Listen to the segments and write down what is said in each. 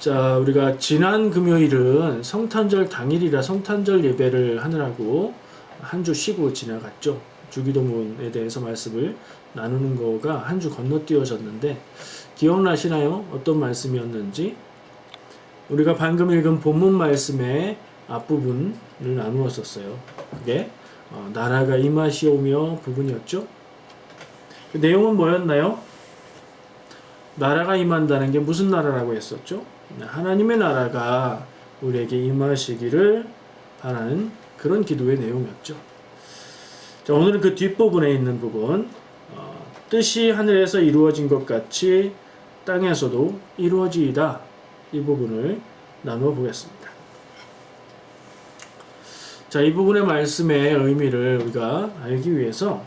자, 우리가 지난 금요일은 성탄절 당일이라 성탄절 예배를 하느라고 한 주 쉬고 지나갔죠. 주기도문에 대해서 말씀을 나누는 거가 한 주 건너뛰어졌는데 기억나시나요? 어떤 말씀이었는지? 우리가 방금 읽은 본문 말씀의 앞부분을 나누었었어요. 그게 나라가 임하시오며 부분이었죠. 그 내용은 뭐였나요? 나라가 임한다는 게 무슨 나라라고 했었죠? 하나님의 나라가 우리에게 임하시기를 바라는 그런 기도의 내용이었죠. 자, 오늘은 그 뒷부분에 있는 부분, 뜻이 하늘에서 이루어진 것 같이 땅에서도 이루어지이다, 이 부분을 나누어 보겠습니다. 자, 이 부분의 말씀의 의미를 우리가 알기 위해서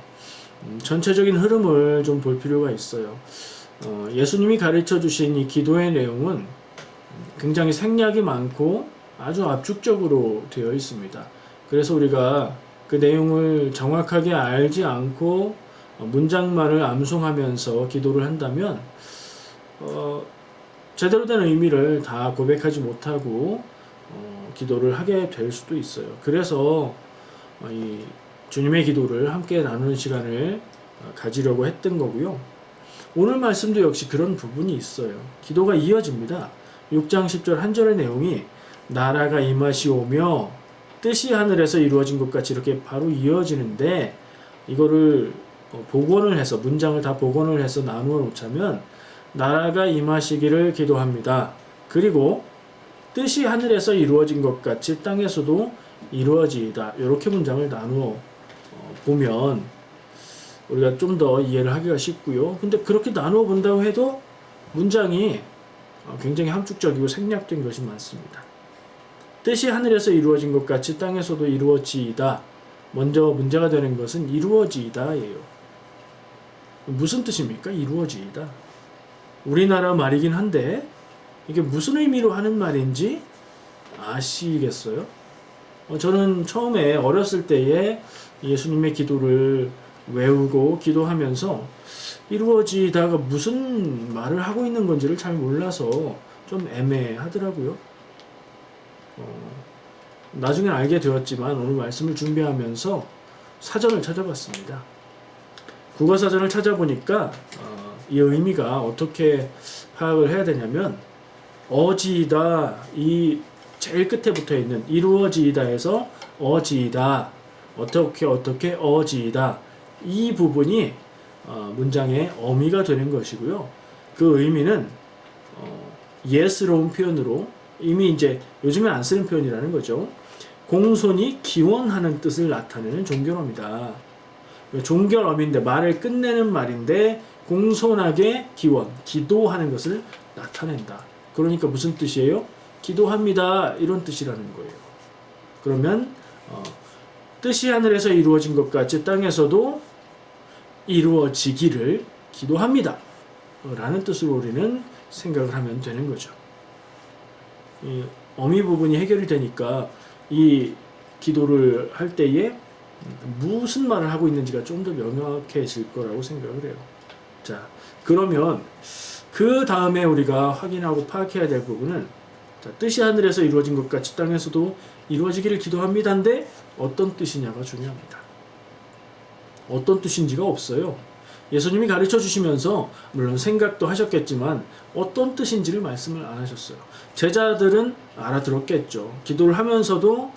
전체적인 흐름을 좀 볼 필요가 있어요. 예수님이 가르쳐 주신 이 기도의 내용은 굉장히 생략이 많고 아주 압축적으로 되어 있습니다. 그래서 우리가 그 내용을 정확하게 알지 않고 문장만을 암송하면서 기도를 한다면 제대로 된 의미를 다 고백하지 못하고 기도를 하게 될 수도 있어요. 그래서 이 주님의 기도를 함께 나누는 시간을 가지려고 했던 거고요. 오늘 말씀도 역시 그런 부분이 있어요. 기도가 이어집니다. 6장 10절 한 절의 내용이 나라가 임하시오며 뜻이 하늘에서 이루어진 것 같이 이렇게 바로 이어지는데, 이거를 복원을 해서 문장을 다 복원을 해서 나누어 놓자면 나라가 임하시기를 기도합니다. 그리고 뜻이 하늘에서 이루어진 것 같이 땅에서도 이루어지이다. 이렇게 문장을 나누어 보면 우리가 좀 더 이해를 하기가 쉽고요. 근데 그렇게 나누어 본다고 해도 문장이 굉장히 함축적이고 생략된 것이 많습니다. 뜻이 하늘에서 이루어진 것 같이 땅에서도 이루어지이다. 먼저 문제가 되는 것은 이루어지이다예요. 무슨 뜻입니까? 이루어지이다. 우리나라 말이긴 한데 이게 무슨 의미로 하는 말인지 아시겠어요? 저는 처음에 어렸을 때에 예수님의 기도를 외우고 기도하면서 이루어지다가 무슨 말을 하고 있는 건지를 잘 몰라서 좀 애매하더라고요. 나중에 알게 되었지만 오늘 말씀을 준비하면서 사전을 찾아봤습니다. 국어사전을 찾아보니까 이 의미가 어떻게 파악을 해야 되냐면 어지이다, 이 제일 끝에 붙어 있는 이루어지이다에서 어지이다, 어떻게 어지이다, 이 부분이 문장의 어미가 되는 것이고요. 그 의미는 예스러운 표현으로 이미 이제 요즘에 안 쓰는 표현이라는 거죠. 공손히 기원하는 뜻을 나타내는 종결어입니다. 종결어인데 말을 끝내는 말인데 공손하게 기원, 기도하는 것을 나타낸다. 그러니까 무슨 뜻이에요? 기도합니다, 이런 뜻이라는 거예요. 그러면 뜻이 하늘에서 이루어진 것 같이 땅에서도 이루어지기를 기도합니다 라는 뜻으로 우리는 생각을 하면 되는 거죠. 이 어미 부분이 해결이 되니까 이 기도를 할 때에 무슨 말을 하고 있는지가 좀 더 명확해질 거라고 생각을 해요. 자, 그러면 그 다음에 우리가 확인하고 파악해야 될 부분은, 자, 뜻이 하늘에서 이루어진 것 같이 땅에서도 이루어지기를 기도합니다인데 어떤 뜻이냐가 중요합니다. 어떤 뜻인지가 없어요. 예수님이 가르쳐 주시면서 물론 생각도 하셨겠지만 어떤 뜻인지를 말씀을 안 하셨어요. 제자들은 알아들었겠죠. 기도를 하면서도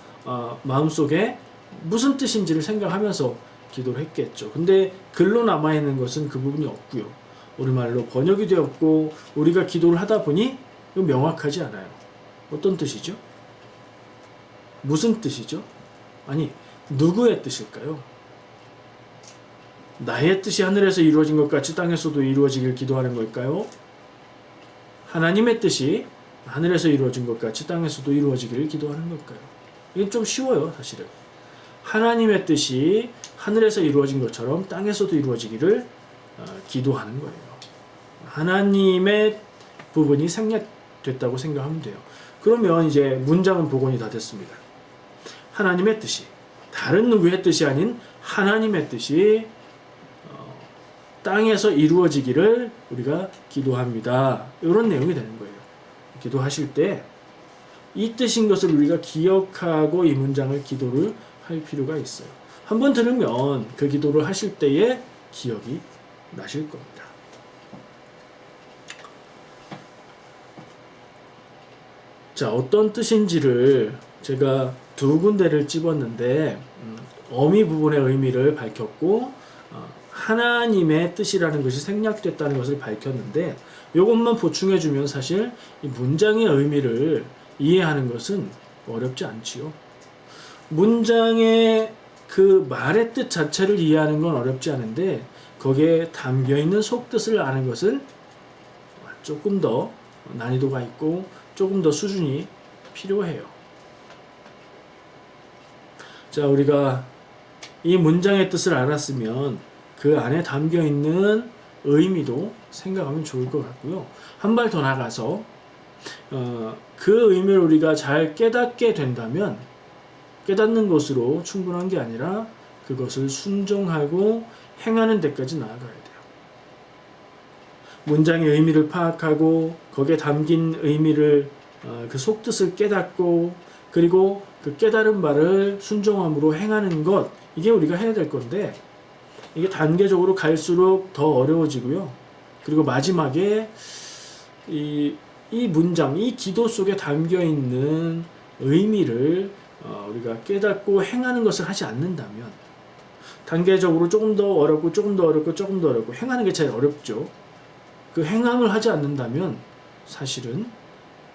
마음속에 무슨 뜻인지를 생각하면서 기도를 했겠죠. 근데 글로 남아있는 것은 그 부분이 없고요. 우리말로 번역이 되었고 우리가 기도를 하다 보니 명확하지 않아요. 어떤 뜻이죠? 무슨 뜻이죠? 아니, 누구의 뜻일까요? 나의 뜻이 하늘에서 이루어진 것 같이 땅에서도 이루어지길 기도하는 걸까요? 하나님의 뜻이 하늘에서 이루어진 것 같이 땅에서도 이루어지기를 기도하는 걸까요? 이게 좀 쉬워요, 사실은. 하나님의 뜻이 하늘에서 이루어진 것처럼 땅에서도 이루어지기를 기도하는 거예요. 하나님의 부분이 생략됐다고 생각하면 돼요. 그러면 이제 문장은 복원이 다 됐습니다. 하나님의 뜻이, 다른 누구의 뜻이 아닌 하나님의 뜻이 땅에서 이루어지기를 우리가 기도합니다. 이런 내용이 되는 거예요. 기도하실 때 이 뜻인 것을 우리가 기억하고 이 문장을 기도를 할 필요가 있어요. 한번 들으면 그 기도를 하실 때에 기억이 나실 겁니다. 자, 어떤 뜻인지를 제가 두 군데를 집었는데 어미 부분의 의미를 밝혔고 하나님의 뜻이라는 것이 생략됐다는 것을 밝혔는데 이것만 보충해주면 사실 이 문장의 의미를 이해하는 것은 어렵지 않지요. 문장의 그 말의 뜻 자체를 이해하는 건 어렵지 않은데 거기에 담겨있는 속뜻을 아는 것은 조금 더 난이도가 있고 조금 더 수준이 필요해요. 자, 우리가 이 문장의 뜻을 알았으면 그 안에 담겨있는 의미도 생각하면 좋을 것 같고요. 한 발 더 나가서 그 의미를 우리가 잘 깨닫게 된다면 깨닫는 것으로 충분한 게 아니라 그것을 순종하고 행하는 데까지 나아가야 돼요. 문장의 의미를 파악하고 거기에 담긴 의미를 그 속뜻을 깨닫고 그리고 그 깨달은 바를 순종함으로 행하는 것, 이게 우리가 해야 될 건데 이게 단계적으로 갈수록 더 어려워지고요. 그리고 마지막에 이 문장, 이 기도 속에 담겨있는 의미를 우리가 깨닫고 행하는 것을 하지 않는다면 단계적으로 조금 더 어렵고 조금 더 어렵고 조금 더 어렵고 행하는 게 제일 어렵죠. 그 행함을 하지 않는다면 사실은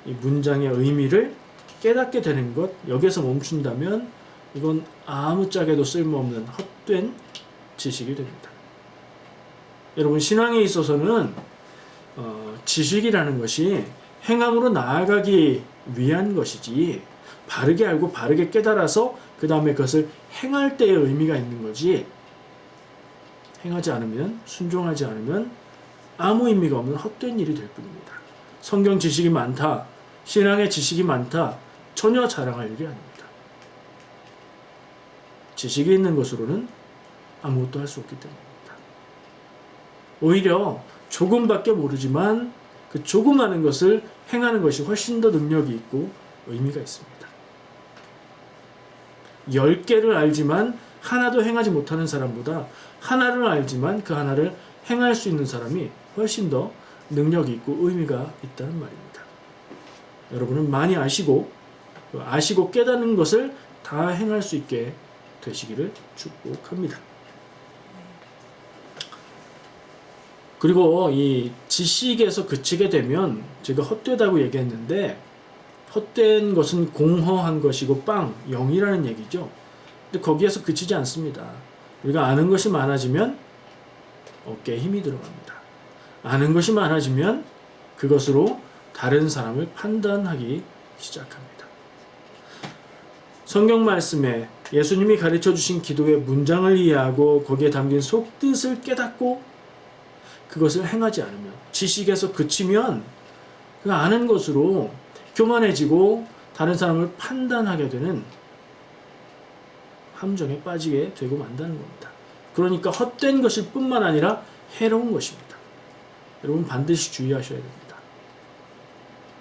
이 문장의 의미를 깨닫게 되는 것, 여기에서 멈춘다면 이건 아무짝에도 쓸모없는 헛된 지식이 됩니다. 여러분, 신앙에 있어서는 지식이라는 것이 행함으로 나아가기 위한 것이지 바르게 알고 바르게 깨달아서 그 다음에 그것을 행할 때의 의미가 있는 거지, 행하지 않으면, 순종하지 않으면 아무 의미가 없는 헛된 일이 될 뿐입니다. 성경 지식이 많다, 신앙의 지식이 많다, 전혀 자랑할 일이 아닙니다. 지식이 있는 것으로는 아무것도 할 수 없기 때문입니다. 오히려 조금밖에 모르지만 그 조그마한 것을 행하는 것이 훨씬 더 능력이 있고 의미가 있습니다. 10개를 알지만 하나도 행하지 못하는 사람보다 하나를 알지만 그 하나를 행할 수 있는 사람이 훨씬 더 능력이 있고 의미가 있다는 말입니다. 여러분은 많이 아시고 깨닫는 것을 다 행할 수 있게 되시기를 축복합니다. 그리고 이 지식에서 그치게 되면 제가 헛되다고 얘기했는데 헛된 것은 공허한 것이고 0이라는 얘기죠. 근데 거기에서 그치지 않습니다. 우리가 아는 것이 많아지면 어깨에 힘이 들어갑니다. 아는 것이 많아지면 그것으로 다른 사람을 판단하기 시작합니다. 성경 말씀에 예수님이 가르쳐 주신 기도의 문장을 이해하고 거기에 담긴 속뜻을 깨닫고 그것을 행하지 않으면, 지식에서 그치면 그 아는 것으로 교만해지고 다른 사람을 판단하게 되는 함정에 빠지게 되고 만다는 겁니다. 그러니까 헛된 것일 뿐만 아니라 해로운 것입니다. 여러분 반드시 주의하셔야 됩니다.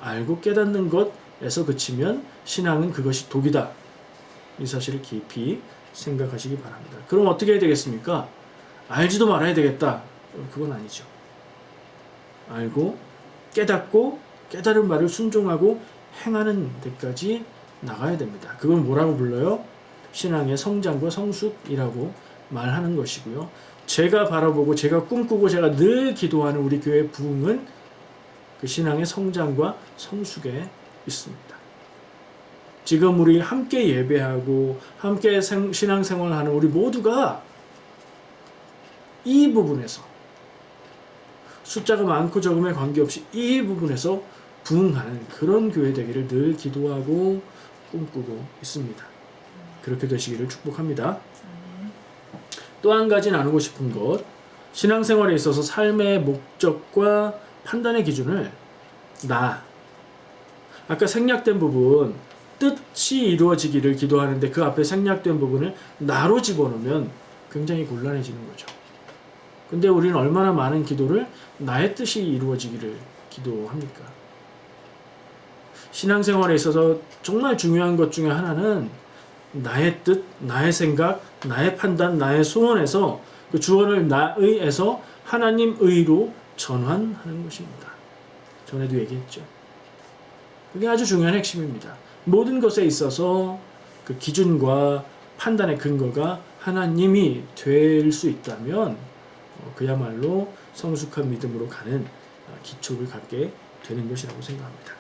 알고 깨닫는 것에서 그치면 신앙은 그것이 독이다. 이 사실을 깊이 생각하시기 바랍니다. 그럼 어떻게 해야 되겠습니까? 알지도 말아야 되겠다. 그건 아니죠. 알고 깨닫고 깨달은 말을 순종하고 행하는 데까지 나가야 됩니다. 그걸 뭐라고 불러요? 신앙의 성장과 성숙이라고 말하는 것이고요. 제가 바라보고 제가 꿈꾸고 제가 늘 기도하는 우리 교회 부흥은 그 신앙의 성장과 성숙에 있습니다. 지금 우리 함께 예배하고 함께 신앙생활하는 우리 모두가 이 부분에서 숫자가 많고 적음에 관계없이 이 부분에서 부흥하는 그런 교회 되기를 늘 기도하고 꿈꾸고 있습니다. 그렇게 되시기를 축복합니다. 또 한 가지 나누고 싶은 것, 신앙생활에 있어서 삶의 목적과 판단의 기준을 아까 생략된 부분, 뜻이 이루어지기를 기도하는데 그 앞에 생략된 부분을 나로 집어넣으면 굉장히 곤란해지는 거죠. 근데 우리는 얼마나 많은 기도를 나의 뜻이 이루어지기를 기도합니까? 신앙생활에 있어서 정말 중요한 것 중에 하나는 나의 뜻, 나의 생각, 나의 판단, 나의 소원에서 그 주어를 나의에서 하나님 의로 전환하는 것입니다. 전에도 얘기했죠. 그게 아주 중요한 핵심입니다. 모든 것에 있어서 그 기준과 판단의 근거가 하나님이 될 수 있다면 그야말로 성숙한 믿음으로 가는 기초를 갖게 되는 것이라고 생각합니다.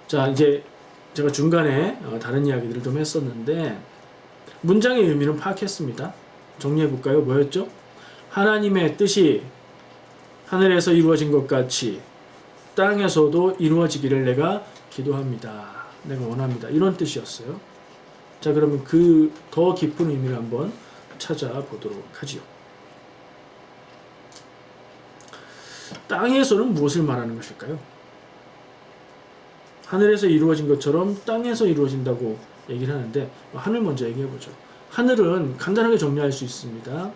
자, 이제 제가 중간에 다른 이야기들을 좀 했었는데 문장의 의미는 파악했습니다. 정리해 볼까요? 뭐였죠? 하나님의 뜻이 하늘에서 이루어진 것 같이 땅에서도 이루어지기를 내가 기도합니다. 내가 원합니다. 이런 뜻이었어요. 자, 그러면 그 더 깊은 의미를 한번 찾아보도록 하지요. 땅에서는 무엇을 말하는 것일까요? 하늘에서 이루어진 것처럼 땅에서 이루어진다고 얘기를 하는데 하늘 먼저 얘기해보죠. 하늘은 간단하게 정리할 수 있습니다.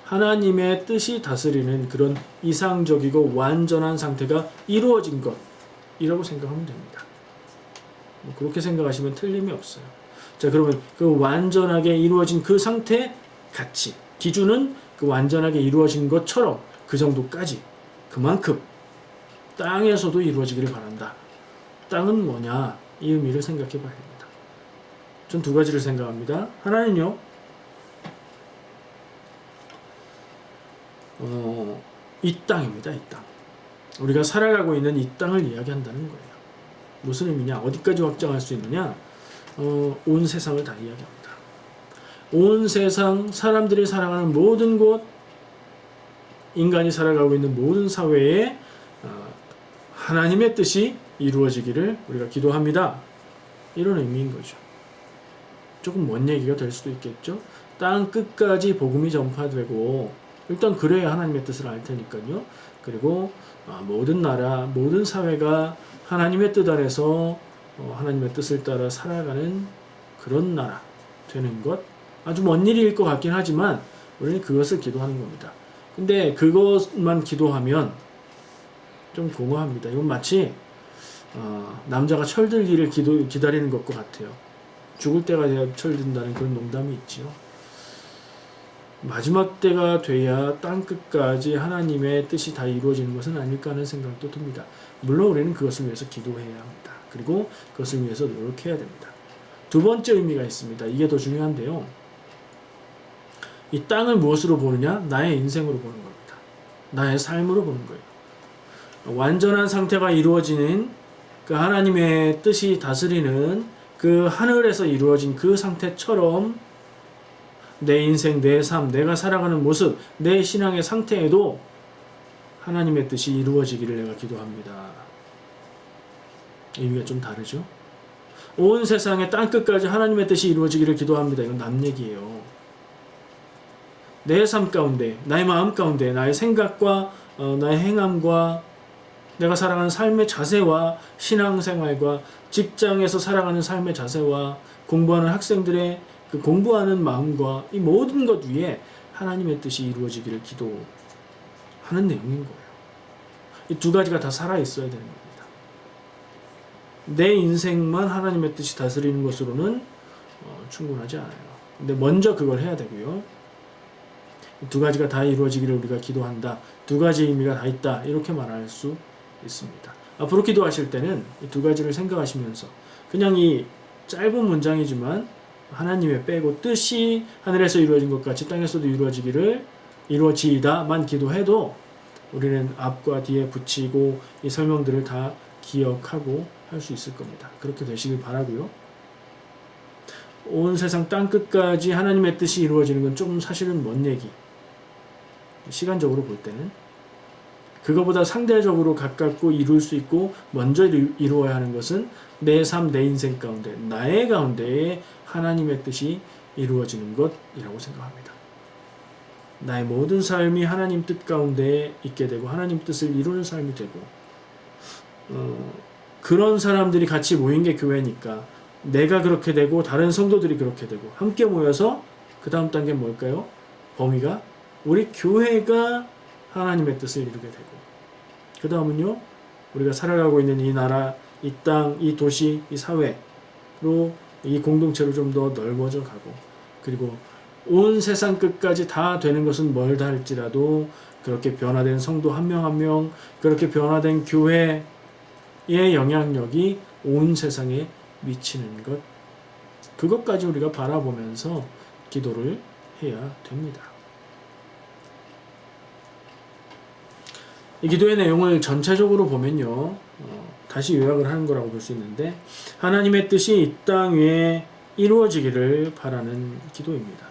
하나님의 뜻이 다스리는 그런 이상적이고 완전한 상태가 이루어진 것이라고 생각하면 됩니다. 그렇게 생각하시면 틀림이 없어요. 자, 그러면 그 완전하게 이루어진 그 상태 같이 기준은 그 완전하게 이루어진 것처럼 그 정도까지 그만큼 땅에서도 이루어지기를 바란다. 땅은 뭐냐? 이 의미를 생각해 봐야 됩니다. 전 두 가지를 생각합니다. 하나는요, 이 땅입니다. 이 땅. 우리가 살아가고 있는 이 땅을 이야기한다는 거예요. 무슨 의미냐? 어디까지 확장할 수 있느냐? 온 세상을 다 이야기합니다. 온 세상, 사람들이 살아가는 모든 곳, 인간이 살아가고 있는 모든 사회에 하나님의 뜻이 이루어지기를 우리가 기도합니다. 이런 의미인 거죠. 조금 먼 얘기가 될 수도 있겠죠. 땅 끝까지 복음이 전파되고 일단 그래야 하나님의 뜻을 알 테니까요. 그리고 모든 나라, 모든 사회가 하나님의 뜻 안에서 하나님의 뜻을 따라 살아가는 그런 나라 되는 것, 아주 먼 일일 것 같긴 하지만 우리는 그것을 기도하는 겁니다. 근데 그것만 기도하면 좀 공허합니다. 이건 마치 남자가 철들기를 기다리는 것과 같아요. 죽을 때가 돼야 철든다는 그런 농담이 있지요. 마지막 때가 돼야 땅끝까지 하나님의 뜻이 다 이루어지는 것은 아닐까 하는 생각도 듭니다. 물론 우리는 그것을 위해서 기도해야 합니다. 그리고 그것을 위해서 노력해야 됩니다. 두 번째 의미가 있습니다. 이게 더 중요한데요. 이 땅을 무엇으로 보느냐? 나의 인생으로 보는 겁니다. 나의 삶으로 보는 거예요. 완전한 상태가 이루어지는 그 하나님의 뜻이 다스리는 그 하늘에서 이루어진 그 상태처럼 내 인생, 내 삶, 내가 살아가는 모습, 내 신앙의 상태에도 하나님의 뜻이 이루어지기를 내가 기도합니다. 의미가 좀 다르죠? 온 세상의 땅끝까지 하나님의 뜻이 이루어지기를 기도합니다. 이건 남 얘기예요. 내 삶 가운데, 나의 마음 가운데, 나의 생각과 나의 행함과 내가 살아가는 삶의 자세와 신앙생활과 직장에서 살아가는 삶의 자세와 공부하는 학생들의 그 공부하는 마음과 이 모든 것 위에 하나님의 뜻이 이루어지기를 기도하는 내용인 거예요. 이 두 가지가 다 살아있어야 되는 겁니다. 내 인생만 하나님의 뜻이 다스리는 것으로는 충분하지 않아요. 근데 먼저 그걸 해야 되고요. 두 가지가 다 이루어지기를 우리가 기도한다. 두 가지 의미가 다 있다. 이렇게 말할 수 있습니다. 앞으로 기도하실 때는 이 두 가지를 생각하시면서 그냥 이 짧은 문장이지만 하나님의 빼고 뜻이 하늘에서 이루어진 것 같이 땅에서도 이루어지다만 기도해도 우리는 앞과 뒤에 붙이고 이 설명들을 다 기억하고 할 수 있을 겁니다. 그렇게 되시길 바라고요. 온 세상 땅 끝까지 하나님의 뜻이 이루어지는 건 좀 사실은 먼 얘기. 시간적으로 볼 때는 그거보다 상대적으로 가깝고 이룰 수 있고 먼저 이루어야 하는 것은 내 삶, 내 인생 가운데, 나의 가운데에 하나님의 뜻이 이루어지는 것이라고 생각합니다. 나의 모든 삶이 하나님 뜻 가운데 있게 되고 하나님 뜻을 이루는 삶이 되고 그런 사람들이 같이 모인 게 교회니까 내가 그렇게 되고 다른 성도들이 그렇게 되고 함께 모여서 그 다음 단계는 뭘까요? 범위가 우리 교회가 하나님의 뜻을 이루게 되고 그 다음은요 우리가 살아가고 있는 이 나라 이 땅, 이 도시, 이 사회로 이 공동체로 좀 더 넓어져 가고 그리고 온 세상 끝까지 다 되는 것은 멀다 할지라도 그렇게 변화된 성도 한 명 한 명 그렇게 변화된 교회의 영향력이 온 세상에 미치는 것 그것까지 우리가 바라보면서 기도를 해야 됩니다. 이 기도의 내용을 전체적으로 보면요. 다시 요약을 하는 거라고 볼 수 있는데 하나님의 뜻이 이 땅 위에 이루어지기를 바라는 기도입니다.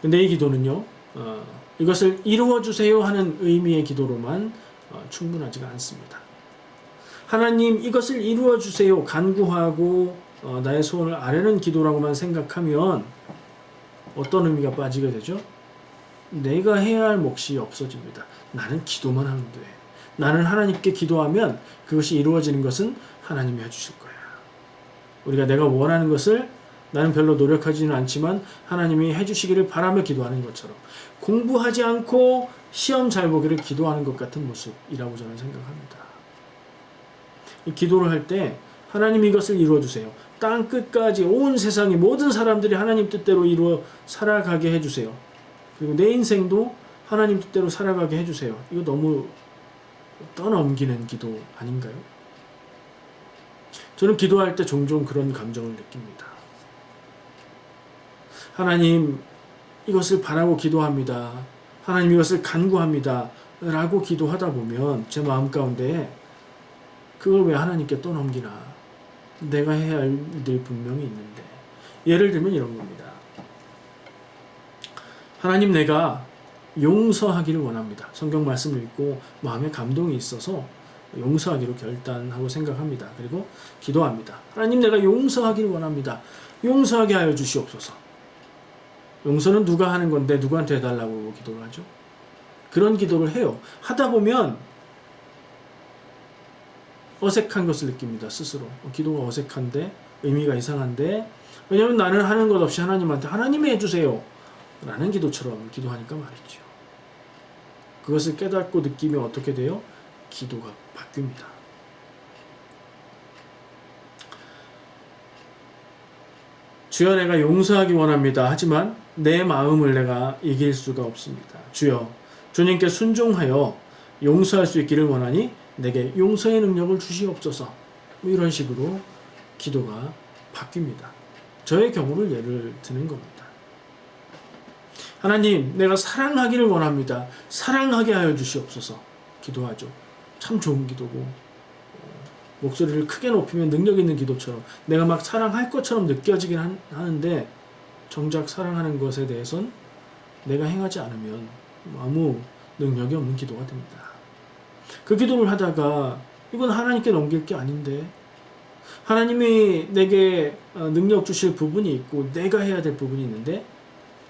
근데 이 기도는요. 이것을 이루어주세요 하는 의미의 기도로만 충분하지가 않습니다. 하나님 이것을 이루어주세요 간구하고 나의 소원을 아뢰는 기도라고만 생각하면 어떤 의미가 빠지게 되죠? 내가 해야 할 몫이 없어집니다. 나는 기도만 하면 돼. 나는 하나님께 기도하면 그것이 이루어지는 것은 하나님이 해주실 거야. 우리가 내가 원하는 것을 나는 별로 노력하지는 않지만 하나님이 해주시기를 바라며 기도하는 것처럼 공부하지 않고 시험 잘 보기를 기도하는 것 같은 모습이라고 저는 생각합니다. 이 기도를 할 때 하나님 이것을 이루어주세요. 땅 끝까지 온 세상의 모든 사람들이 하나님 뜻대로 이루어 살아가게 해주세요. 그리고 내 인생도 하나님 뜻대로 살아가게 해주세요. 이거 너무 떠넘기는 기도 아닌가요? 저는 기도할 때 종종 그런 감정을 느낍니다. 하나님 이것을 바라고 기도합니다. 하나님 이것을 간구합니다. 라고 기도하다 보면 제 마음 가운데 그걸 왜 하나님께 떠넘기나. 내가 해야 할 일들이 분명히 있는데. 예를 들면 이런 겁니다. 하나님 내가 용서하기를 원합니다. 성경 말씀을 읽고 마음에 감동이 있어서 용서하기로 결단하고 생각합니다. 그리고 기도합니다. 하나님 내가 용서하기를 원합니다. 용서하게 하여 주시옵소서. 용서는 누가 하는 건데 누구한테 해달라고 기도를 하죠? 그런 기도를 해요. 하다 보면 어색한 것을 느낍니다. 스스로. 기도가 어색한데 의미가 이상한데 왜냐하면 나는 하는 것 없이 하나님한테 하나님이 해주세요 라는 기도처럼 기도하니까 말이죠. 그것을 깨닫고 느끼면 어떻게 돼요? 기도가 바뀝니다. 주여 내가 용서하기 원합니다. 하지만 내 마음을 내가 이길 수가 없습니다. 주여 주님께 순종하여 용서할 수 있기를 원하니 내게 용서의 능력을 주시옵소서. 이런 식으로 기도가 바뀝니다. 저의 경우를 예를 드는 겁니다. 하나님 내가 사랑하기를 원합니다. 사랑하게 하여 주시옵소서. 기도하죠. 참 좋은 기도고 목소리를 크게 높이면 능력 있는 기도처럼 내가 막 사랑할 것처럼 느껴지긴 하는데 정작 사랑하는 것에 대해선 내가 행하지 않으면 아무 능력이 없는 기도가 됩니다. 그 기도를 하다가 이건 하나님께 넘길 게 아닌데 하나님이 내게 능력 주실 부분이 있고 내가 해야 될 부분이 있는데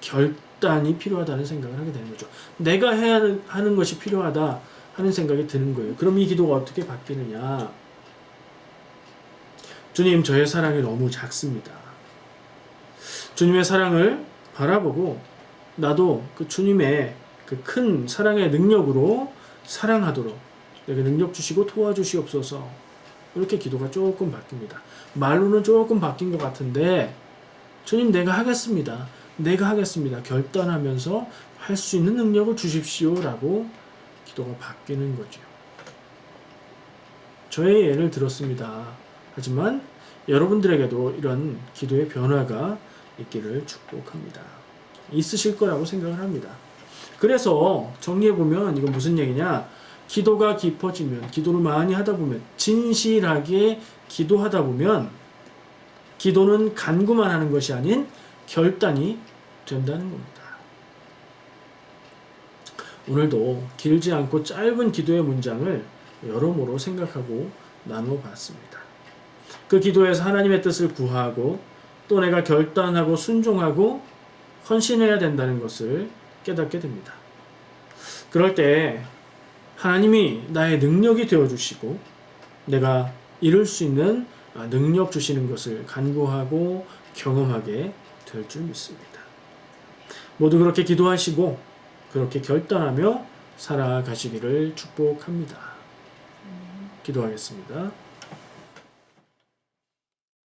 결단이 필요하다는 생각을 하게 되는 거죠. 내가 해야 하는 것이 필요하다 하는 생각이 드는 거예요. 그럼 이 기도가 어떻게 바뀌느냐? 주님 저의 사랑이 너무 작습니다. 주님의 사랑을 바라보고 나도 그 주님의 그 큰 사랑의 능력으로 사랑하도록 내게 능력 주시고 도와주시옵소서. 이렇게 기도가 조금 바뀝니다. 말로는 조금 바뀐 것 같은데 주님 내가 하겠습니다. 내가 하겠습니다. 결단하면서 할 수 있는 능력을 주십시오 라고 기도가 바뀌는 거죠. 저의 예를 들었습니다. 하지만 여러분들에게도 이런 기도의 변화가 있기를 축복합니다. 있으실 거라고 생각을 합니다. 그래서 정리해보면 이건 무슨 얘기냐? 기도가 깊어지면, 기도를 많이 하다 보면, 진실하게 기도하다 보면 기도는 간구만 하는 것이 아닌 결단이 된다는 겁니다. 오늘도 길지 않고 짧은 기도의 문장을 여러모로 생각하고 나누어 봤습니다. 그 기도에서 하나님의 뜻을 구하고 또 내가 결단하고 순종하고 헌신해야 된다는 것을 깨닫게 됩니다. 그럴 때 하나님이 나의 능력이 되어주시고 내가 이룰 수 있는 능력 주시는 것을 간구하고 경험하게 될 줄 믿습니다. 모두 그렇게 기도하시고 그렇게 결단하며 살아가시기를 축복합니다. 기도하겠습니다.